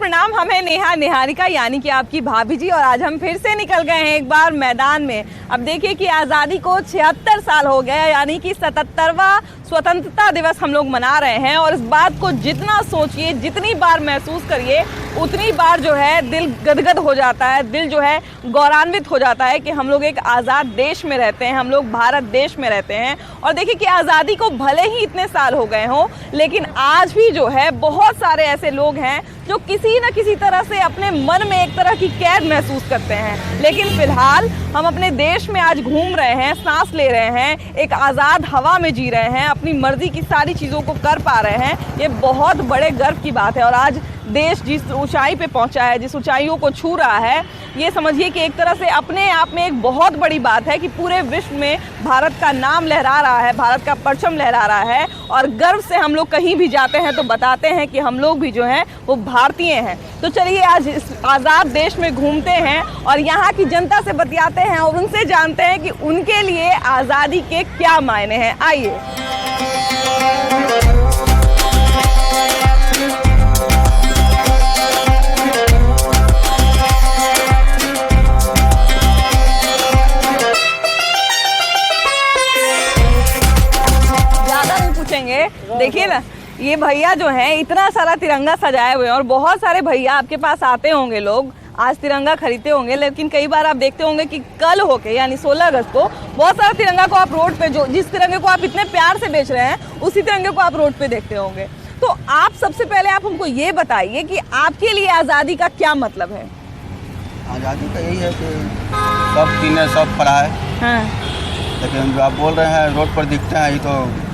प्रणाम। हम है नेहा निहारिका यानी कि आपकी भाभी जी, और आज हम फिर से निकल गए हैं एक बार मैदान में। अब देखिए कि आज़ादी को 76 साल हो गए, यानी कि 77वां स्वतंत्रता दिवस हम लोग मना रहे हैं। और इस बात को जितना सोचिए, जितनी बार महसूस करिए, उतनी बार जो है दिल गदगद हो जाता है, दिल जो है गौरवान्वित हो जाता है कि हम लोग एक आज़ाद देश में रहते हैं, हम लोग भारत देश में रहते हैं। और देखिए कि आज़ादी को भले ही इतने साल हो गए हों, लेकिन आज भी जो है बहुत सारे ऐसे लोग हैं जो किसी न किसी तरह से अपने मन में एक तरह की कैद महसूस करते हैं। लेकिन फिलहाल हम अपने देश में आज घूम रहे हैं, सांस ले रहे हैं, एक आज़ाद हवा में जी रहे हैं, अपनी मर्जी की सारी चीज़ों को कर पा रहे हैं। ये बहुत बड़े गर्व की बात है। और आज देश जिस ऊंचाई पे पहुंचा है, जिस ऊंचाइयों को छू रहा है, ये समझिए कि एक तरह से अपने आप में एक बहुत बड़ी बात है कि पूरे विश्व में भारत का नाम लहरा रहा है, भारत का परचम लहरा रहा है। और गर्व से हम लोग कहीं भी जाते हैं तो बताते हैं कि हम लोग भी जो हैं वो भारतीय हैं। तो चलिए आज इस आज़ाद देश में घूमते हैं और यहाँ की जनता से बतियाते हैं और उनसे जानते हैं कि उनके लिए आज़ादी के क्या मायने हैं। आइए। देखिए ना, ये भैया जो हैं इतना सारा तिरंगा सजाए हुए हैं और बहुत सारे भैया आपके पास आते होंगे, लोग आज तिरंगा खरीदते होंगे। लेकिन कई बार आप देखते होंगे कि कल होके यानी 16 अगस्त को बहुत सारा तिरंगा को आप रोड पे, जो जिस तिरंगे को आप इतने प्यार से बेच रहे हैं, उसी तिरंगे को आप रोड पे देखते होंगे। तो आप सबसे पहले आप हमको ये बताइए कि आपके लिए आज़ादी का क्या मतलब है? आज़ादी का यही है कि सब पीने सब पड़ा है। हाँ। लेकिन जो आप बोल रहे हैं रोड पर दिखते हैं, ये तो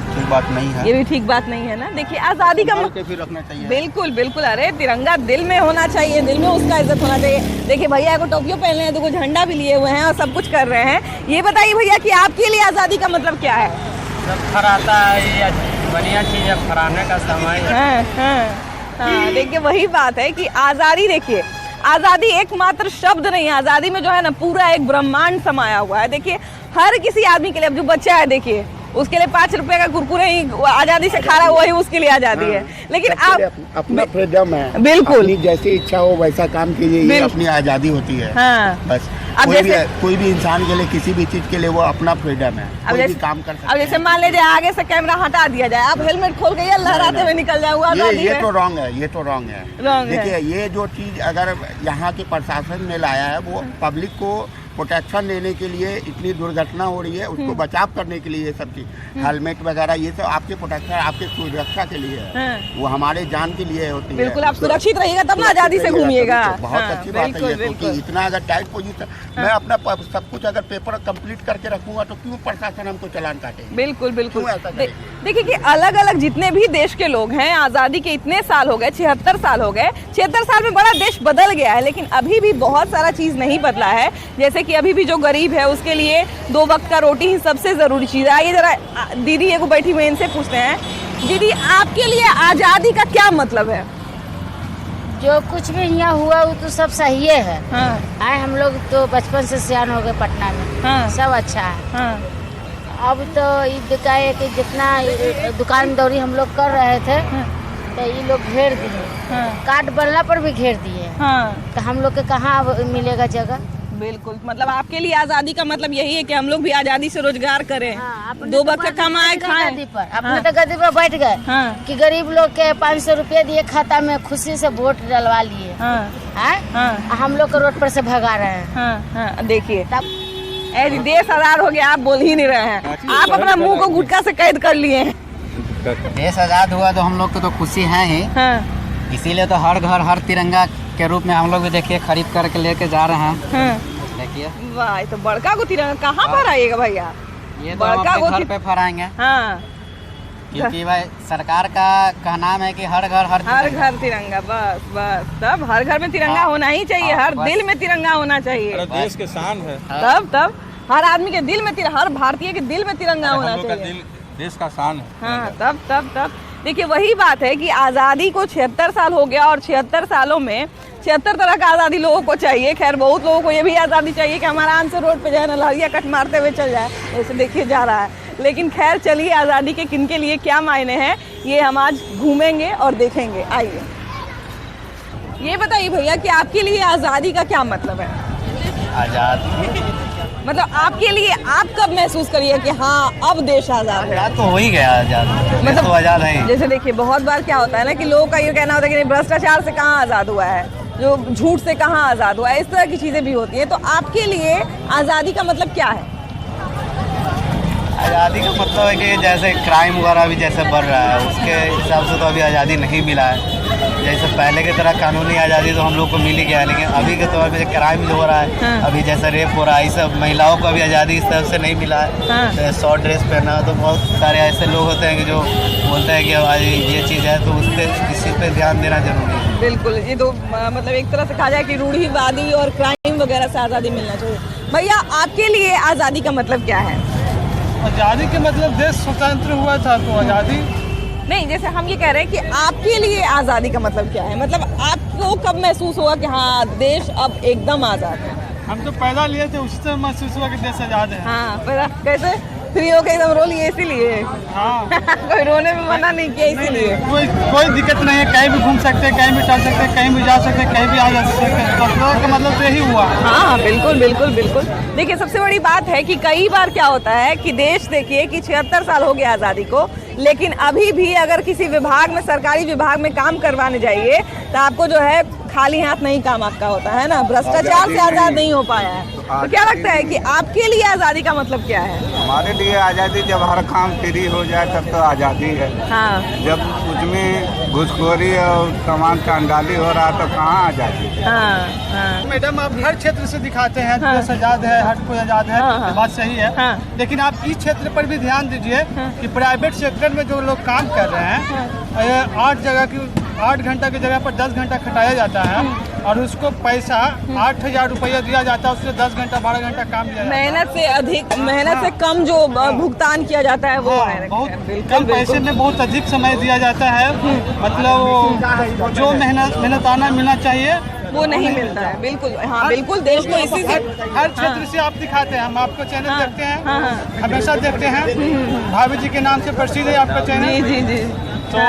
ठीक बात नहीं है। ये भी ठीक बात नहीं है ना। देखिए आज़ादी का फिर रखना चाहिए। बिल्कुल बिल्कुल। अरे तिरंगा दिल में होना चाहिए, दिल में उसका इज्जत होना चाहिए। देखिए भैया को टोपियों पहने हैं, तो झंडा भी लिए हुए हैं और सब कुछ कर रहे हैं। ये बताइए भैया कि आपके लिए आज़ादी का मतलब क्या है? जब फराता है, ये बढ़िया चीज़ है, फराने का समय है। हाँ, देखिए वही बात है कि आज़ादी, देखिए आज़ादी एकमात्र शब्द नहीं है, आज़ादी में जो है ना पूरा एक ब्रह्मांड समाया हुआ है। देखिए हर किसी आदमी के लिए, अब जो बच्चा है देखिए उसके लिए 5 रुपए का कुरकुरे ही आज़ादी से खा रहा है, वही उसके लिए आज़ादी है। लेकिन आप अपना फ्रीडम है, बिल्कुल अपनी जैसी इच्छा हो वैसा काम कीजिए, ये अपनी आज़ादी होती है। हाँ। बस अब कोई भी इंसान के लिए, किसी भी चीज के लिए वो अपना फ्रीडम है, कोई भी काम कर सकता है। अब जैसे मान लीजिए आगे से कैमरा हटा दिया जाए, आप हेलमेट खोल के लहराते हुए निकल जाए, हुआ ये तो रॉन्ग है, ये तो रॉन्ग है। देखिए ये जो चीज अगर यहाँ के प्रशासन ने लाया है, वो पब्लिक को प्रोटेक्शन देने के लिए, इतनी दुर्घटना हो रही है उसको बचाव करने के लिए, ये सब चीज हेलमेट वगैरह ये सब आपके प्रोटेक्शन, आपके सुरक्षा के लिए है। वो हमारे जान के लिए होती है। बिल्कुल, आप सुरक्षित रहिएगा तब ना आज़ादी से घूमिएगा। बहुत अच्छी बात है ये, क्योंकि इतना अगर टाइट पोजीशन, मैं अपना सब कुछ अगर पेपर कंप्लीट करके रखूंगा तो क्यों प्रशासन हमको चालान काटेगा? बिल्कुल बिल्कुल। देखिए कि अलग अलग जितने भी देश के लोग हैं, आज़ादी के इतने साल हो गए, 76 साल हो गए। 76 साल में बड़ा देश बदल गया है, लेकिन अभी भी बहुत सारा चीज़ नहीं बदला है। जैसे कि अभी भी जो गरीब है उसके लिए 2 वक्त का रोटी ही सबसे ज़रूरी चीज़ है। आइए जरा दीदी एगो बैठी हुई, इनसे पूछते हैं। दीदी आपके लिए आज़ादी का क्या मतलब है? जो कुछ भी यहाँ हुआ वो तो सब सही है। हाँ। आए हम लोग तो बचपन से सियान हो गए पटना में। हाँ। सब अच्छा है। हाँ। अब तो ये का है कि जितना दुकान दौरी हम लोग कर रहे थे, हाँ। तो ये लोग घेर दिए। हाँ। कार्ड बनने पर भी घेर दिए। हाँ। तो हम लोग के कहाँ मिलेगा जगह? बिल्कुल, मतलब आपके लिए आज़ादी का मतलब यही है कि हम लोग भी आज़ादी से रोजगार करें। हाँ, 2 वक्त का कमाए खाएं। अपने तो गद्दी पर बैठ गए। हाँ। कि गरीब लोग के 500 रुपये दिए खाता में, खुशी से वोट डलवा लिए। हाँ। हाँ। हम लोग को रोड पर से भगा रहे हैं। हाँ। हाँ। देखिए देश आजाद हो गया, आप बोल ही नहीं रहे हैं। आप अपना मुंह को गुटखा से कैद कर लिए हैं। देश आजाद हुआ तो हम लोग को तो खुशी है ही। हाँ। इसीलिए तो हर घर हर तिरंगा के रूप में हम लोग भी देखिए खरीद करके लेके जा रहे हैं। हाँ। देखिए वाह, तो बड़का को तिरंगा कहाँ पर आएगा भैया? ये तो बड़का को घर पे फहराएंगे। हाँ। क्योंकि भाई सरकार का कहना है कि हर घर तिरंगा। बस बस, तब हर घर में तिरंगा होना ही चाहिए। हर दिल में तिरंगा होना चाहिए। देश के शान है। तब हर आदमी के दिल में, हर भारतीय के दिल में तिरंगा होना चाहिए। देश का शान है। हाँ, तब देखिए वही बात है कि आज़ादी को 76 साल हो गया और 76 सालों में 76 तरह का आज़ादी लोगों को चाहिए। खैर बहुत लोगों को ये भी आज़ादी चाहिए कि हमारा आंसर रोड पे जाए ना लहरिया कट मारते हुए चल जाए, ऐसे देखिए जा रहा है। लेकिन खैर चलिए, आज़ादी के किन के लिए क्या मायने हैं ये हम आज घूमेंगे और देखेंगे। आइए। ये बताइए भैया कि आपके लिए आज़ादी का क्या मतलब है? आजाद मतलब आपके लिए आप कब महसूस करिए कि हाँ अब देश आज़ाद है? तो हो ही गया आजाद, मतलब तो आजाद है। जैसे देखिए बहुत बार क्या होता है ना कि लोगों का ये कहना होता है कि नहीं भ्रष्टाचार से कहाँ आज़ाद हुआ है, जो झूठ से कहाँ आज़ाद हुआ है, इस तरह की चीज़ें भी होती हैं। तो आपके लिए आज़ादी का मतलब क्या है? आज़ादी का मतलब है कि जैसे क्राइम वगैरह भी जैसे बढ़ रहा है उसके हिसाब से तो अभी आज़ादी नहीं मिला है। जैसे पहले की तरह कानूनी आज़ादी तो हम लोग को मिल ही गया है, लेकिन अभी के तौर पे क्राइम जो हो रहा है, अभी जैसे रेप हो रहा है, ये सब महिलाओं को अभी आज़ादी इस तरह से नहीं मिला है। तो शॉर्ट ड्रेस पहनना, तो बहुत सारे ऐसे लोग होते हैं कि जो बोलते हैं कि आज ये चीज़ है, तो उस पर इस चीज़ पर ध्यान देना जरूरी है। बिल्कुल, ये तो मतलब एक तरह से कहा जाए कि रूढ़िवादी और क्राइम वगैरह से आज़ादी मिलना चाहिए। भैया आपके लिए आज़ादी का मतलब क्या है? आज़ादी के मतलब देश स्वतंत्र हुआ था तो आज़ादी। नहीं, जैसे हम ये कह रहे हैं कि आपके लिए आज़ादी का मतलब क्या है? मतलब आपको कब महसूस हुआ कि हाँ देश अब एकदम आज़ाद है? हम तो पैदा लिए थे उसी से महसूस हुआ कि देश आज़ाद है। हाँ, पर कैसे फ्री होकर एकदम रो लिए इसीलिए? हाँ कोई रोने में मना नहीं किया इसीलिए? कोई दिक्कत नहीं है, कहीं भी घूम सकते हैं, कहीं भी टहल सकते हैं, कहीं भी जा सकते हैं, कहीं भी आ जा सकते हैं। तो का मतलब तो यही हुआ। हाँ बिल्कुल बिल्कुल बिल्कुल। देखिए सबसे बड़ी बात है कि कई बार क्या होता है कि देश देखिए कि 76 साल हो गया आज़ादी को, लेकिन अभी भी अगर किसी विभाग में, सरकारी विभाग में काम करवाने जाइए तो आपको जो है खाली हाथ नहीं काम आपका होता है ना, भ्रष्टाचार से आज़ाद नहीं हो पाया है। तो क्या लगता है कि आपके लिए आज़ादी का मतलब क्या है? हमारे लिए आज़ादी जब हर काम फ्री हो जाए तब तो आज़ादी है। हाँ, जब उसमें घुसखोरी और सामान चांडाली हो रहा तो कहाँ आज़ादी है? हाँ, हाँ, मैडम आप हर क्षेत्र से दिखाते हैं हाँ। देश आज़ाद है, हर कोई आज़ाद है, हाँ, हाँ। ये बात सही है। हाँ। लेकिन आप इस क्षेत्र पर भी ध्यान दीजिए कि प्राइवेट सेक्टर में जो लोग काम कर रहे हैं, 8 घंटा की जगह पर 10 घंटा खटाया जाता है और उसको पैसा 8,000 रुपया दिया जाता है, उससे 10 घंटा 12 घंटा काम दिया जाता है। मेहनत से अधिक, मेहनत से कम जो भुगतान किया जाता है वो है। बहुत बिल्कुल, कम पैसे बिल्कुल। में बहुत अधिक समय दिया जाता है। मतलब जो मेहनताना मिलना चाहिए वो नहीं मिलता है। बिल्कुल, हाँ बिल्कुल, देश को इसी से हर क्षेत्र से आप दिखाते हैं। हम आपको चैनल हाँ, देखते हैं, हाँ, हाँ। हमेशा देखते हैं, भाभी जी के नाम से प्रसिद्ध है आपका जी चैनल। जी जी। तो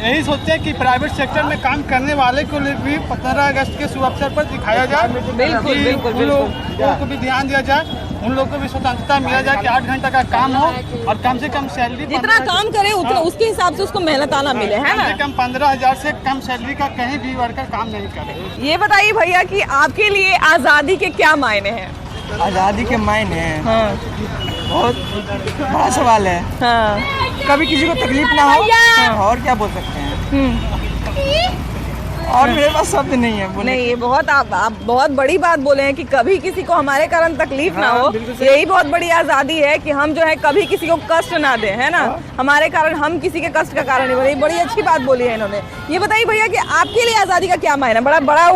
यही सोचते हैं कि प्राइवेट सेक्टर में काम करने वाले को भी 15 अगस्त के शुभ अवसर पर दिखाया जाए। बिल्कुल, कि बिल्कुल, उन लोगों को भी ध्यान दिया जाए, उन लोगों को भी स्वतंत्रता मिला जाए कि 8 घंटा का काम हो और कम से कम सैलरी, जितना काम करे उतना उसके हिसाब से उसको मेहनत आना मिले, है कम ना? से कम 15,000 से कम सैलरी का कहीं भी वर्कर काम नहीं करे। ये बताइए भैया कि आपके लिए आज़ादी के क्या मायने हैं? आज़ादी के मायने हाँ, बहुत बड़ा सवाल है। हाँ, कभी किसी को तकलीफ ना हो, और क्या बोल सकते हैं। और मेरे पास शब्द नहीं है बोलने नहीं, ये बहुत आप बहुत बड़ी बात बोले हैं कि कभी किसी को हमारे कारण तकलीफ ना हो। यही बहुत बड़ी आज़ादी है कि हम जो है कभी किसी को कष्ट ना दें, है ना? हमारे कारण हम किसी के कष्ट का कारण नहीं बने। बड़ी अच्छी बात बोली है इन्होंने। ये बताइए भैया कि आपके लिए आज़ादी का क्या मायना? बड़ा बड़ा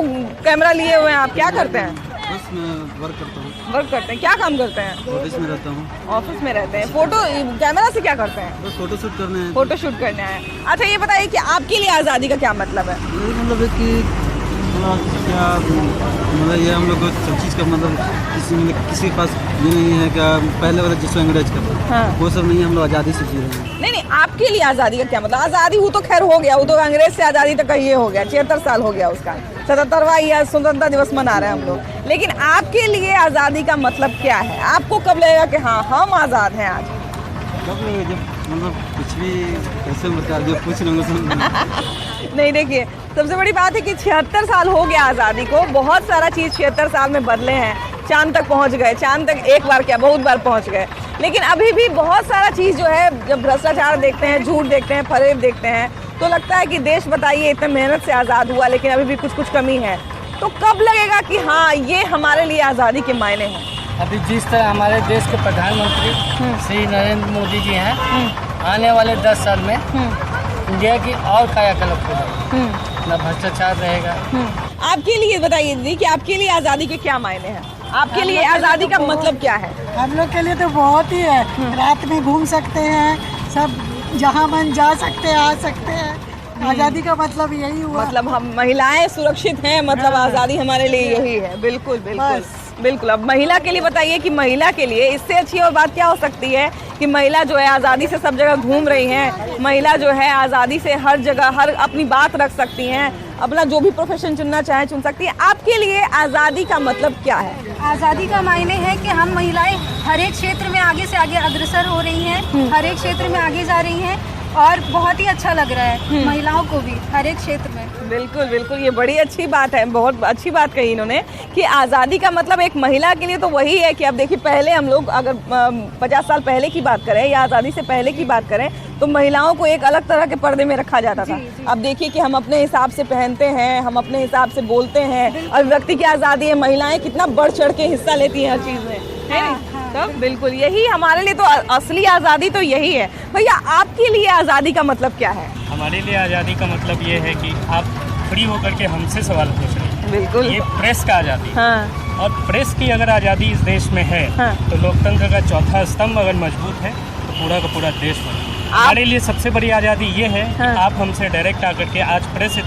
कैमरा लिए हुए हैं आप, क्या करते हैं? बस मैं वर्क करता हूँ, वर्क करते हैं। क्या काम करते हैं? ऑफिस में रहता हूँ। ऑफिस में रहते हैं। फोटो कैमरा से क्या करते हैं? बस फोटो शूट करने हैं। फोटो शूट करने आए। अच्छा ये बताइए कि आपके लिए आज़ादी का क्या मतलब है? यही मतलब है कि क्या मतलब ये हम लोग को सब चीज़ का मतलब किसी के पास ये नहीं है क्या पहले वाला जिसको अंग्रेज का, हाँ। वो सब नहीं है, हम लोग आज़ादी से जी रहे हैं। नहीं, आपके लिए आज़ादी का क्या मतलब? आज़ादी वो तो खैर हो गया, वो तो अंग्रेज से आज़ादी तक ये हो गया, 76 साल हो गया उसका, 77वां या स्वतंत्रता दिवस मना रहे हैं हम लोग। लेकिन आपके लिए आज़ादी का मतलब क्या है? आपको कब लगेगा कि हाँ हम आज़ाद हैं आज? कब जब मतलब कुछ भी कैसे बता जो पूछ रहे हैं नहीं, देखिए सबसे बड़ी बात है कि 76 साल हो गया आज़ादी को। बहुत सारा चीज़ 76 साल में बदले हैं। चांद तक पहुंच गए, चांद तक एक बार क्या बहुत बार पहुंच गए, लेकिन अभी भी बहुत सारा चीज़ जो है, जब भ्रष्टाचार देखते हैं, झूठ देखते हैं, फरेब देखते हैं, तो लगता है कि देश बताइए इतने मेहनत से आज़ाद हुआ लेकिन अभी भी कुछ कुछ कमी है। तो कब लगेगा कि हाँ ये हमारे लिए आज़ादी के मायने हैं? अभी जिस तरह हमारे देश के प्रधानमंत्री श्री नरेंद्र मोदी जी हैं, आने वाले 10 साल में इंडिया की और कायाकल्प हो जाएगी, न भ्रष्टाचार रहेगा। आपके लिए बताइए दीदी कि आपके लिए आज़ादी के क्या मायने हैं? आपके लिए आज़ादी का मतलब क्या है? हम लोग के लिए तो बहुत ही है। रात में घूम सकते हैं, सब जहाँ मन जा सकते हैं, आ सकते हैं। आज़ादी का मतलब यही हुआ। मतलब हम महिलाएं सुरक्षित हैं, मतलब आज़ादी हमारे लिए यही है। बिल्कुल बिल्कुल बिल्कुल। अब महिला के लिए बताइए कि महिला के लिए इससे अच्छी और बात क्या हो सकती है कि महिला जो है आज़ादी से सब जगह घूम रही हैं, महिला जो है आज़ादी से हर जगह हर अपनी बात रख सकती हैं, अपना जो भी प्रोफेशन चुनना चाहे चुन सकती है। आपके लिए आज़ादी का मतलब क्या है? आज़ादी का मायने है कि हम महिलाएं हर एक क्षेत्र में आगे से आगे अग्रसर हो रही हैं, हर एक क्षेत्र में आगे जा रही हैं और बहुत ही अच्छा लग रहा है महिलाओं को भी हर एक क्षेत्र में। बिल्कुल बिल्कुल, ये बड़ी अच्छी बात है, बहुत अच्छी बात कही इन्होंने कि आज़ादी का मतलब एक महिला के लिए तो वही है कि अब देखिए पहले हम लोग अगर 50 साल पहले की बात करें या आज़ादी से पहले की बात करें तो महिलाओं को एक अलग तरह के पर्दे में रखा जाता था। अब देखिए कि हम अपने हिसाब से पहनते हैं, हम अपने हिसाब से बोलते हैं, अभिव्यक्ति की आज़ादी है, महिलाएं कितना बढ़ चढ़ के हिस्सा लेती हैं हर चीज़ में, है तो बिल्कुल यही हमारे लिए तो असली आज़ादी तो यही है। भैया आपके लिए आज़ादी का मतलब क्या है? हमारे लिए आज़ादी का मतलब ये है कि आप फ्री होकर के हमसे सवाल पूछ रहे हैं। बिल्कुल, ये प्रेस का आज़ादी। हाँ। और प्रेस की अगर आज़ादी इस देश में है तो लोकतंत्र का चौथा स्तंभ अगर मजबूत है तो पूरा का पूरा देश बना। हमारे लिए सबसे बड़ी आज़ादी ये है कि आप हमसे डायरेक्ट आकर के आज प्रेस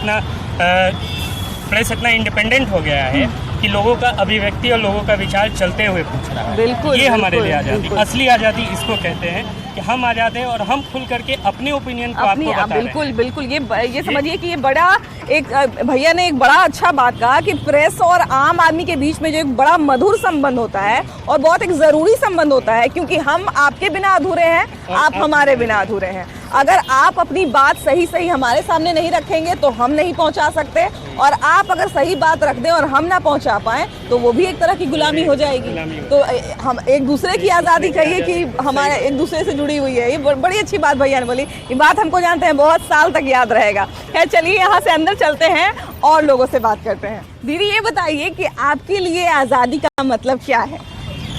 इतना इंडिपेंडेंट हो गया है कि लोगों का अभिव्यक्ति और लोगों का विचार चलते हुए पूछ रहा है। बिल्कुल, ये हमारे लिए आज़ादी, बिल्कुल। असली आज़ादी इसको कहते हैं कि हम आज़ाद हैं और हम खुल करके अपने ओपिनियन को आपको बता रहे हैं। बिल्कुल बिल्कुल, ये समझिए कि ये बड़ा एक भैया ने एक बड़ा अच्छा बात कहा कि प्रेस और आम आदमी के बीच में जो एक बड़ा मधुर संबंध होता है और बहुत एक ज़रूरी संबंध होता है, क्योंकि हम आपके बिना अधूरे हैं, आप हमारे बिना अधूरे हैं। अगर आप अपनी बात सही हमारे सामने नहीं रखेंगे तो हम नहीं पहुंचा सकते, और आप अगर सही बात रख दें और हम ना पहुंचा पाएं तो वो भी एक तरह की गुलामी हो जाएगी। तो हम एक दूसरे की आज़ादी कहिए कि हमारे एक दूसरे से जुड़ी हुई है, ये बड़ी अच्छी बात भैया ने बोली। ये बात हमको जानते हैं बहुत साल तक याद रहेगा। खैर चलिए यहाँ से अंदर चलते हैं और लोगों से बात करते हैं। दीदी ये बताइए कि आपके लिए आज़ादी का मतलब क्या है?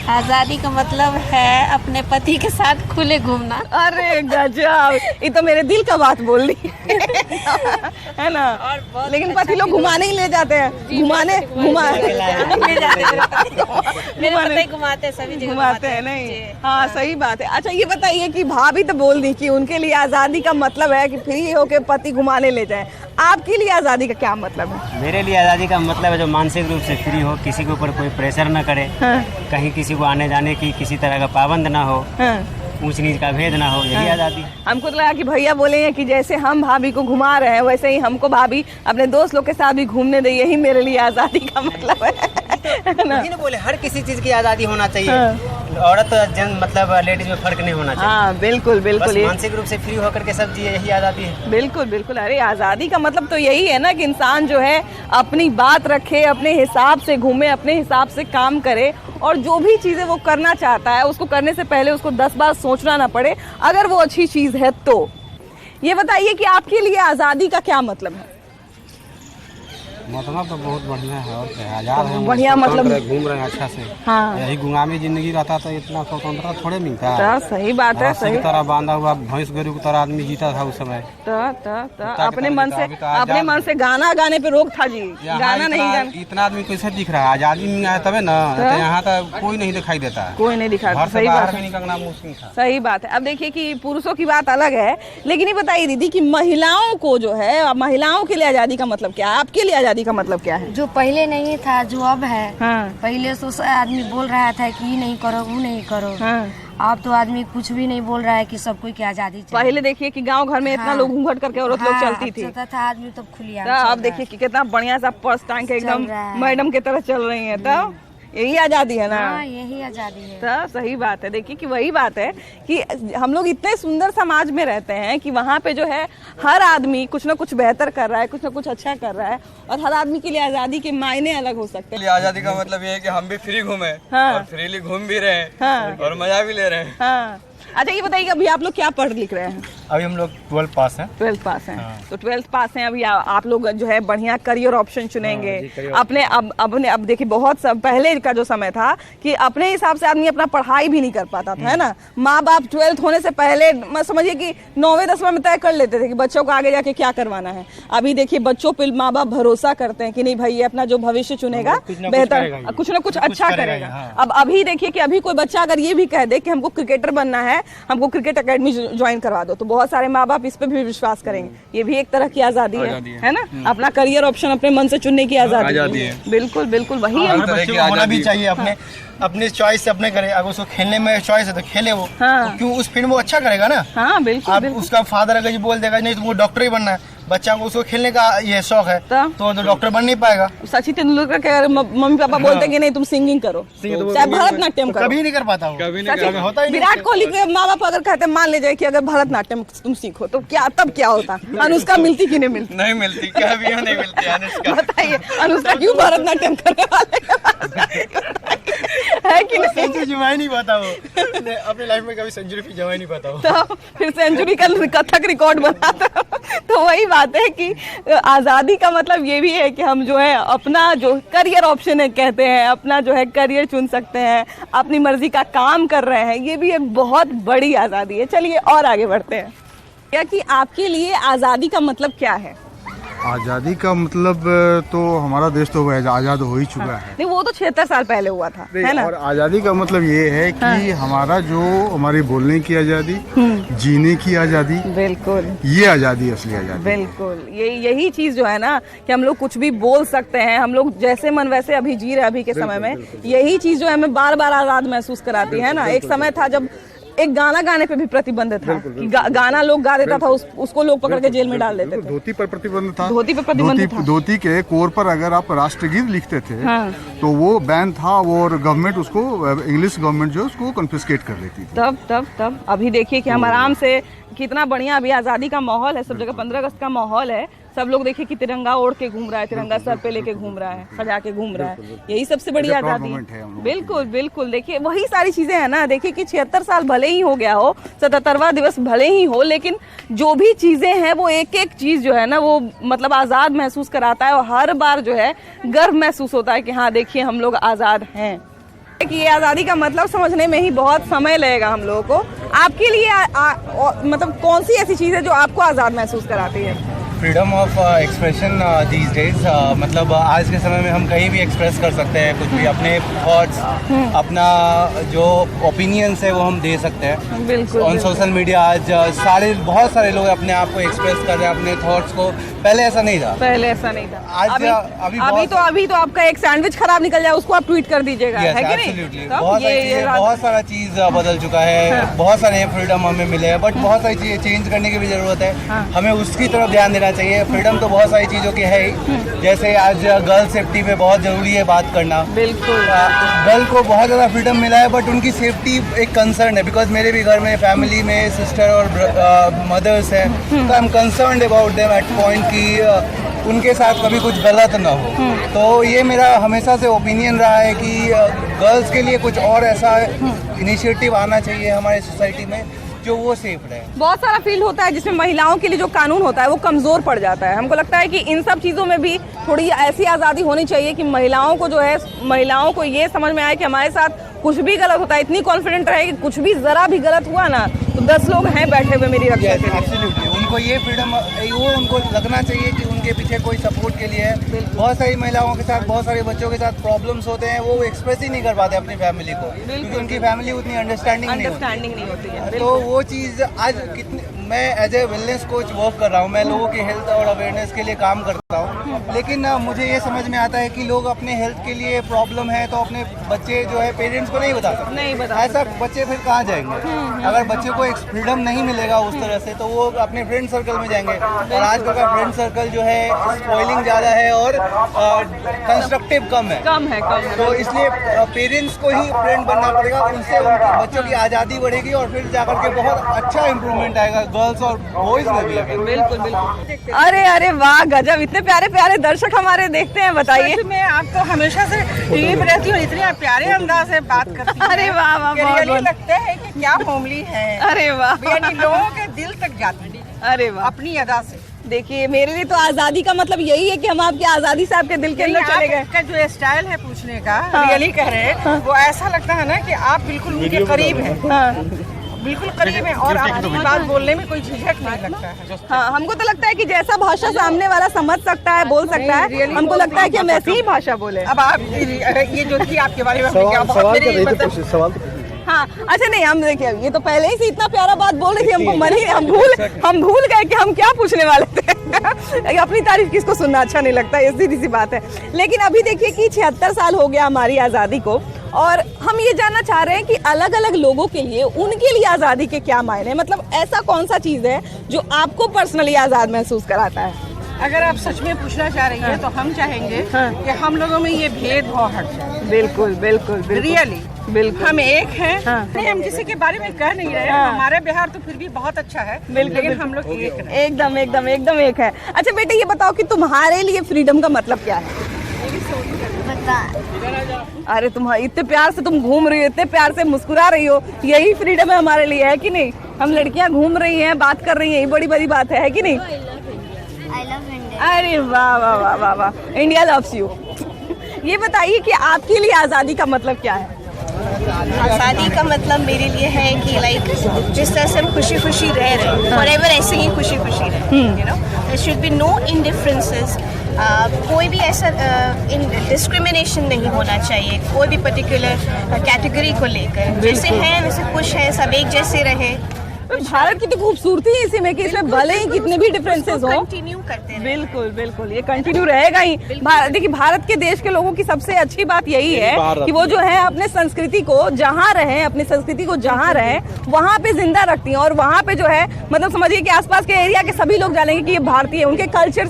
आज़ादी का मतलब है अपने पति के साथ खुले घूमना। अरे गजब, ये तो मेरे दिल का बात बोल दी है ना। लेकिन पति लोग घुमाने ही ले जाते हैं, घुमाते सभी घुमाते हैं नहीं। हाँ सही बात है। अच्छा ये बताइए कि भाभी तो बोल दी कि उनके लिए आज़ादी का मतलब है कि फ्री होके पति घुमाने ले जाए, आपके लिए आज़ादी का क्या मतलब है? मेरे लिए आज़ादी का मतलब है जो मानसिक रूप से फ्री हो, किसी के ऊपर कोई प्रेशर न करे, कहीं किसी को आने जाने की किसी तरह का पाबंद ना हो, ऊंच नीच का भेद ना हो, यही आज़ादी। हमको तो लगा कि भैया बोलेंगे कि जैसे हम भाभी को घुमा रहे हैं वैसे ही हमको भाभी अपने दोस्त लोग के साथ भी घूमने दे, यही मेरे लिए आज़ादी का मतलब है ना। बोले हर किसी चीज़ की आज़ादी होना चाहिए, औरत जन मतलब लेडीज में फर्क नहीं होना चाहिए। हाँ बिल्कुल बिल्कुल, मानसिक रूप से फ्री होकर के सब चीज़, यही आज़ादी है। बिल्कुल बिल्कुल, अरे आज़ादी का मतलब तो यही है ना कि इंसान जो है अपनी बात रखे, अपने हिसाब से घूमे, अपने हिसाब से काम करे, और जो भी चीज़ें वो करना चाहता है उसको करने से पहले उसको 10 बार सोचना ना पड़े, अगर वो अच्छी चीज़ है तो। ये बताइए कि आपके लिए आज़ादी का क्या मतलब है? मतलब तो बहुत बढ़िया है और क्या, आजाद है, बढ़िया मतलब घूम रहे हैं अच्छा से। हाँ यही गुलामी जिंदगी रहता तो इतना स्वतंत्रता थोड़े मिलता है। सही बात है, सही तरह बांधा हुआ भैंस गरीब की तरह आदमी जीता था उस समय। अपने मन से गाना गाने पे रोक था जी, गाना नहीं गाना। इतना आदमी कैसे दिख रहा है, आजादी में आया तबे ना, यहाँ तक कोई नहीं दिखाई देता है, कोई नहीं दिखाता। सही बात है, निकलना मुश्किल था। सही बात है। अब देखिए कि पुरुषों की बात अलग है, लेकिन ये बताइए दीदी कि महिलाओं को जो है, महिलाओं के लिए आज़ादी का मतलब क्या है? आपके लिए आज़ादी का मतलब क्या है? जो पहले नहीं था जो अब है। हाँ। पहले तो आदमी बोल रहा था कि ये नहीं करो वो नहीं करो। हाँ। अब तो आदमी कुछ भी नहीं बोल रहा है कि सबको की आज़ादी चाहिए। पहले देखिए कि गांव घर में इतना लोग घूंघट करके औरत लोग चलती थी, था आदमी तो खुली। अब देखिए कि कितना बढ़िया सा पर्स टांग के एकदम मैडम की तरह चल रही है। तब यही आज़ादी है ना। हाँ, यही आज़ादी है। तो सही बात है। देखिए कि वही बात है कि हम लोग इतने सुंदर समाज में रहते हैं कि वहाँ पे जो है हर आदमी कुछ ना कुछ बेहतर कर रहा है, कुछ ना कुछ अच्छा कर रहा है, और हर आदमी के लिए आज़ादी के मायने अलग हो सकते हैं। आज़ादी का मतलब ये है कि हम भी फ्री घूमे और फ्रीली घूम भी रहे हैं और मजा भी ले रहे हैं। हाँ। अच्छा ये बताइए अभी आप लोग क्या पढ़ लिख रहे हैं? अभी हम लोग 12th पास हैं। 12th पास हैं। तो 12th पास हैं, अभी आप लोग जो है बढ़िया करियर ऑप्शन चुनेंगे अपने। अब देखिए बहुत पहले का जो समय था कि अपने हिसाब से आदमी अपना पढ़ाई भी नहीं कर पाता था, है ना। माँ बाप 12th होने से पहले समझिए कि 9वें 10वें में तय कर लेते थे कि बच्चों को आगे जाके क्या करवाना है। अभी देखिए बच्चों पे माँ बाप भरोसा करते हैं कि नहीं भाई ये अपना जो भविष्य चुनेगा बेहतर कुछ ना कुछ अच्छा करेगा। अब अभी देखिए कि अभी कोई बच्चा अगर ये भी कह दे कि हमको क्रिकेटर बनना है, हमको क्रिकेट एकेडमी ज्वाइन करवा दो, तो बहुत सारे माँ बाप इस पे भी विश्वास करेंगे। ये भी एक तरह की आज़ादी है ना, अपना करियर ऑप्शन अपने मन से चुनने की आज़ादी है। बिल्कुल बिल्कुल, वही होना भी चाहिए अपनी चॉइस से अपने करे। अगर उसको खेलने में चॉइस है तो खेले वो। हाँ। तो क्यों उस फील्ड में वो अच्छा करेगा ना। हाँ बिल्कुल। उसका फादर अगर बोल देगा नहीं तुमको डॉक्टर ही बनना है, बच्चा को उसको खेलने का ये शौक है तो डॉक्टर बन नहीं पाएगा। सचिन तेंदुलकर के अगर मम्मी पापा बोलते कि नहीं तुम सिंगिंग करो, चाहे भरतनाट्यम करो, कभी नहीं कर पाता हूँ। होता ही विराट कोहली के माँ बाप अगर कहते मान ले जाए कि अगर भरतनाट्यम तुम सीखो तो क्या तब क्या होता? अनुष्का मिलती कि नहीं मिलती? नहीं मिलती, क्या भी नहीं मिलती अनुष्का। बताइए अनुष्का क्यों भरतनाट्यम करने वाले है कि नहीं? सेंचुरी जमा नहीं पाता वो अपनी लाइफ में, कभी सेंचुरी भी जमा नहीं पाता वो। तो फिर सेंचुरी का कथक रिकॉर्ड बनाता। तो वही बात है कि आज़ादी का मतलब ये भी है कि हम जो है अपना जो करियर ऑप्शन है कहते हैं, अपना जो है करियर चुन सकते हैं, अपनी मर्जी का काम कर रहे हैं, ये भी एक बहुत बड़ी आज़ादी है। चलिए और आगे बढ़ते हैं। क्या कि आपके लिए आज़ादी का मतलब क्या है? आज़ादी का मतलब तो हमारा देश तो आज़ाद हो ही चुका है। नहीं वो तो 76 साल पहले हुआ था, है ना? और आज़ादी का मतलब ये है कि हमारा जो हमारी बोलने की आज़ादी, जीने की आज़ादी, बिल्कुल ये आज़ादी असली आज़ादी। बिल्कुल यही चीज़ जो है ना कि हम लोग कुछ भी बोल सकते हैं, हम लोग जैसे मन वैसे अभी जी रहे अभी के समय में, यही चीज़ जो है हमें बार बार आज़ाद महसूस कराती है ना। एक समय था जब एक गाना गाने पे भी प्रतिबंध था कि गाना लोग गा देता था उसको लोग पकड़ के जेल में डाल देते थे। धोती पर प्रतिबंध था। धोती पे प्रतिबंध था। धोती के कोर पर अगर आप राष्ट्रगीत लिखते थे तो वो बैन था, और गवर्नमेंट उसको इंग्लिश गवर्नमेंट जो उसको कॉन्फिस्केट कर लेती थी। तब अभी देखिए कि हम आराम से कितना बढ़िया अभी आज़ादी का माहौल है, सब जगह 15 अगस्त का माहौल है, सब लोग देखिए कि तिरंगा ओढ़ के घूम रहा है, तिरंगा सर पे लेके घूम रहा है, सजा के घूम रहा है। यही सबसे बड़ी आज़ादी है। बिल्कुल देखिए वही सारी चीजें है ना। देखिए कि 76 साल भले ही हो गया हो, 77वां दिवस भले ही हो, लेकिन जो भी चीजें हैं वो एक एक चीज जो है ना वो मतलब आज़ाद महसूस कराता है, और हर बार जो है गर्व महसूस होता है कि हाँ देखिए हम लोग आज़ाद हैं। कि ये आज़ादी का मतलब समझने में ही बहुत समय लगेगा हम लोगों को। आपके लिए मतलब कौन सी ऐसी चीज़ है जो आपको आज़ाद महसूस कराती है? Freedom of expression these days, मतलब आज के समय में हम कहीं भी एक्सप्रेस कर सकते हैं कुछ भी, अपने थॉट्स, अपना जो ओपिनियंस है वो हम दे सकते हैं। बिल्कुल ऑन सोशल मीडिया आज बहुत सारे लोग अपने आप को एक्सप्रेस कर रहे हैं, अपने थॉट्स को। पहले ऐसा नहीं था। आज अभी तो आपका एक सैंडविच खराब निकल जाए उसको आप ट्वीट कर दीजिएगा, है कि नहीं? बहुत सारा चीज बदल चुका है, बहुत सारे फ्रीडम हमें मिले हैं, बट बहुत सारी चीजें चेंज करने की भी जरूरत है। हमें उसकी तरफ ध्यान देना चाहिए। फ्रीडम तो बहुत सारी चीज़ों की है ही, जैसे आज गर्ल सेफ्टी पे बहुत ज़रूरी है बात करना। बिल्कुल गर्ल को बहुत ज़्यादा फ्रीडम मिला है, बट उनकी सेफ्टी एक कंसर्न है। बिकॉज मेरे भी घर में फैमिली में सिस्टर और मदर्स हैं, तो I am concerned about them at point कि उनके साथ कभी कुछ गलत ना हो। तो ये मेरा हमेशा से ओपिनियन रहा है कि गर्ल्स के लिए कुछ और ऐसा इनिशिएटिव आना चाहिए हमारी सोसाइटी में जो वो सेफ रहे। बहुत सारा फील्ड होता है जिसमें महिलाओं के लिए जो कानून होता है वो कमजोर पड़ जाता है। हमको लगता है कि इन सब चीज़ों में भी थोड़ी ऐसी आज़ादी होनी चाहिए कि महिलाओं को जो है, महिलाओं को ये समझ में आए कि हमारे साथ कुछ भी गलत होता है, इतनी कॉन्फिडेंट रहे कि कुछ भी जरा भी गलत हुआ ना तो 10 लोग हैं बैठे हुए मेरी रक्षा के लिए। उनको ये फ्रीडम, वो उनको लगना चाहिए कि उनके पीछे कोई सपोर्ट के लिए है। बहुत सारी महिलाओं के साथ, बहुत सारे बच्चों के साथ प्रॉब्लम्स होते हैं, वो एक्सप्रेस ही नहीं कर पाते अपनी फैमिली को, क्योंकि उनकी फैमिली उतनी अंडरस्टैंडिंग नहीं होती है। तो वो चीज़ आज मैं as a wellness coach work कर रहा हूँ, मैं लोगों की हेल्थ और अवेयरनेस के लिए काम करता हूँ, लेकिन मुझे ये समझ में आता है कि लोग अपने हेल्थ के लिए प्रॉब्लम है तो अपने बच्चे जो है पेरेंट्स को नहीं बता सकते। ऐसा बच्चे फिर कहाँ जाएंगे? अगर बच्चे को एक फ्रीडम नहीं मिलेगा उस तरह से तो वो अपने फ्रेंड सर्कल में जाएंगे, और आजकल का फ्रेंड सर्कल जो है स्पॉइलिंग ज़्यादा है और कंस्ट्रक्टिव कम है। तो इसलिए पेरेंट्स को ही फ्रेंड बनना पड़ेगा, उनसे बच्चों की आज़ादी बढ़ेगी और फिर जाकर के बहुत अच्छा इम्प्रूवमेंट आएगा गर्ल्स और बॉयज में भी। बिल्कुल। अरे वाह गजब, इतने प्यारे प्यारे दर्शक हमारे देखते हैं। बताइए। मैं आपको हमेशा से टीवी पे रहती हूँ, इतने प्यारे अंदाज से बात करती हैं। अरे वाह वाह, रियली लगता है कि क्या होमली है। अरे वाह, यानी लोगों के दिल तक जाती है। अरे वाह, अपनी अदा से। देखिए मेरे लिए तो आज़ादी का मतलब यही है कि हम आपकी आज़ादी से आपके दिल के अंदर चले गए। आपका जो स्टाइल है पूछने का, रियली कह रहे हैं, वो ऐसा लगता है ना कि आप बिल्कुल उनके करीब हैं। बिल्कुल करीब है और आपकी बात बोलने में कोई झिझक नहीं लगता है। हाँ, हमको तो लगता है कि जैसा भाषा सामने वाला समझ सकता है, बोल सकता है, हमको लगता है कि हम ऐसी ही भाषा बोले। अब आप ये जो थी आपके बारे में हाँ अच्छा, नहीं हम देखिए ये तो पहले ही से इतना प्यारा बात बोल रही थी, हमको हम भूल गए कि हम क्या पूछने वाले थे। अपनी तारीफ किसको सुनना अच्छा नहीं लगता, ये सीधी सी बात है। लेकिन अभी देखिए कि 76 साल हो गया हमारी आज़ादी को, और हम ये जानना चाह रहे हैं कि अलग अलग लोगों के लिए उनके लिए आज़ादी के क्या मायने, मतलब ऐसा कौन सा चीज़ है जो आपको पर्सनली आज़ाद महसूस कराता है? अगर आप सच में पूछना चाह रही हैं तो हम चाहेंगे कि हम लोगों में ये भेदभाव हट जाए। बिल्कुल बिल्कुल रियली बिल्कुल हम एक हैं। नहीं, हम किसी के बारे में कह नहीं रहे। हमारा बिहार तो फिर भी बहुत अच्छा है, लेकिन हम लोग एक हैं। एकदम एकदम एकदम एक है। अच्छा बेटे ये बताओ कि तुम्हारे लिए फ्रीडम का मतलब क्या है? अरे तुम इतने प्यार से तुम घूम रही हो, इतने प्यार से मुस्कुरा रही हो, यही फ्रीडम है हमारे लिए, है कि नहीं? हम लड़कियां घूम रही हैं, बात कर रही हैं, यही बड़ी बड़ी बात है कि नहीं? अरे वाह वाह वाह वाह वाह, इंडिया लव्स यू। ये बताइए कि आपके लिए आज़ादी का मतलब क्या है? आज़ादी का मतलब मेरे लिए है कि लाइक जिस तरह से हम खुशी खुशी रह रहे हैं फॉरएवर ऐसे ही खुशी खुशी रहे, you know there should be no indifferences. कोई भी ऐसा डिस्क्रिमिनेशन नहीं होना चाहिए कोई भी पर्टिकुलर कैटेगरी को लेकर। जैसे हैं वैसे खुश हैं, सब एक जैसे रहे। भारत की तो खूबसूरती है इसी में कि इसमें भले ही कितने भी डिफरेंसेस हो, कंटिन्यू करते हैं। बिल्कुल बिल्कुल ये कंटिन्यू रहेगा ही। देखिए भारत के देश के लोगों की सबसे अच्छी बात यही है कि वो जो है अपने संस्कृति को जहाँ रहे, अपनी संस्कृति को जहाँ रहे वहाँ पे जिंदा रखती हैं। और वहाँ पे जो है मतलब समझिए कि आसपास के एरिया के सभी लोग जानेंगे कि ये भारतीय, उनके कल्चर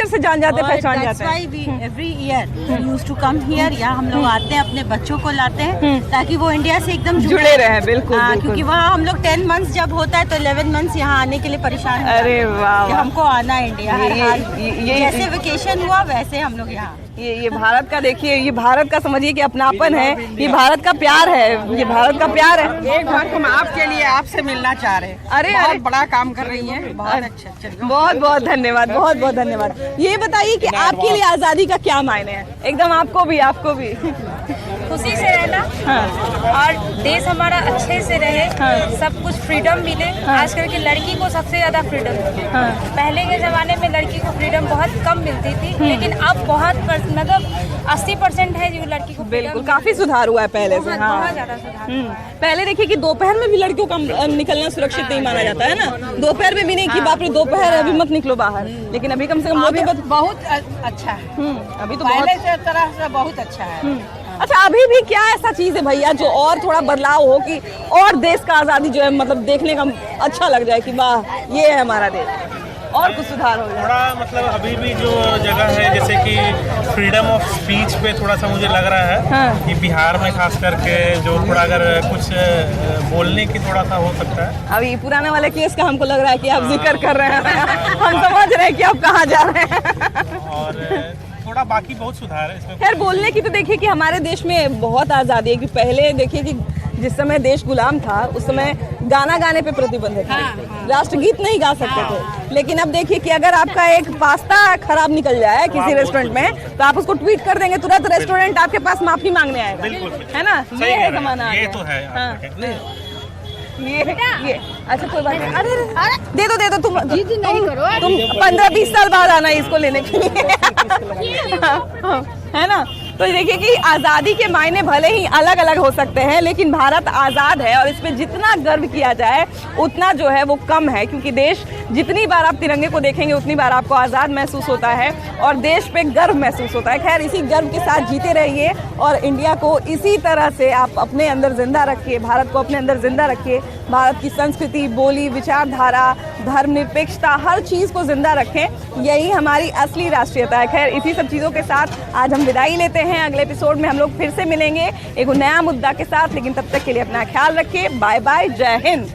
से जान जाते, पहचान जाते हैं। Every year used to come here, यहाँ हम लोग आते हैं, अपने बच्चों को लाते हैं ताकि वो इंडिया से एकदम जुड़े रहे। बिल्कुल क्योंकि वहाँ हम लोग 10 मंथ्स जब होता है तो 11 मंथ्स यहाँ आने के लिए परेशान होते हैं। अरे वाह, हमको आना है इंडिया हर हाल। जैसे वेकेशन हुआ वैसे हम लोग यहाँ। ये भारत का देखिए, ये भारत का समझिए कि अपनापन है, ये भारत का प्यार है, ये भारत का प्यार है। एक बार हम आपके लिए आपसे मिलना चाह रहे हैं। अरे बहुत बड़ा काम कर रही हैं, बहुत अच्छा। बहुत बहुत धन्यवाद, बहुत बहुत धन्यवाद। ये बताइए कि आपके लिए आज़ादी का क्या मायने है? एकदम आपको भी खुशी से रहना और देश हमारा अच्छे से रहे, सब कुछ फ्रीडम मिले। आजकल की लड़की को सबसे ज्यादा फ्रीडम मिले। पहले के जमाने में लड़की को फ्रीडम बहुत कम मिलती थी, लेकिन अब बहुत मतलब 80% है जो लड़की को। बिल्कुल काफी सुधार हुआ है पहले से। बहुत ज्यादा सुधार। पहले देखिए कि दोपहर में भी लड़कियों का निकलना सुरक्षित नहीं माना जाता है ना, दोपहर में भी नहीं कि बाप रे दोपहर अभी मत निकलो बाहर, लेकिन अभी कम से कम बहुत अच्छा है। अभी तो पहले से तरह से बहुत अच्छा है। अच्छा अभी भी क्या ऐसा चीज है भैया जो और थोड़ा बदलाव हो कि और देश का आज़ादी जो है मतलब देखने का अच्छा लग जाए कि वाह ये है हमारा देश, और कुछ सुधार हो जाए? थोड़ा मतलब अभी भी जो जगह है जैसे कि फ्रीडम ऑफ स्पीच पे थोड़ा सा मुझे लग रहा है कि बिहार में खास करके जो थोड़ा अगर कुछ बोलने की थोड़ा सा हो सकता है। अभी पुराने वाले केस का हमको लग रहा है कि आप जिक्र कर रहे हैं हम समझ रहे हैं कि आप कहाँ जा रहे हैं। और थोड़ा बाकी बहुत सुधार है इसमें। खैर बोलने की तो देखिए कि हमारे देश में बहुत आज़ादी है कि पहले देखिए कि जिस समय देश गुलाम था उस समय गाना गाने पे प्रतिबंध था, राष्ट्रगीत नहीं गा सकते थे। लेकिन अब देखिए कि अगर आपका एक पास्ता खराब निकल जाए किसी रेस्टोरेंट में तो आप उसको ट्वीट कर देंगे, तुरंत रेस्टोरेंट आपके पास माफी मांगने आएगा, है ना? ये है जमाना। ये तो है। ये अच्छा कोई बात नहीं। अरे दे दो तुम 15-20 साल बाद आना इसको लेने के लिए है ना? तो देखिए कि आज़ादी के मायने भले ही अलग अलग हो सकते हैं, लेकिन भारत आज़ाद है और इस पे जितना गर्व किया जाए उतना जो है वो कम है, क्योंकि देश जितनी बार आप तिरंगे को देखेंगे उतनी बार आपको आज़ाद महसूस होता है और देश पे गर्व महसूस होता है। खैर इसी गर्व के साथ जीते रहिए और इंडिया को इसी तरह से आप अपने अंदर जिंदा रखिए, भारत को अपने अंदर जिंदा रखिए। भारत की संस्कृति, बोली, विचारधारा, धर्मनिरपेक्षता, हर चीज़ को जिंदा रखें, यही हमारी असली राष्ट्रीयता है। खैर इसी सब चीज़ों के साथ आज हम विदाई लेते हैं। अगले एपिसोड में हम लोग फिर से मिलेंगे एक नया मुद्दा के साथ, लेकिन तब तक के लिए अपना ख्याल रखिए। बाय बाय, जय हिंद।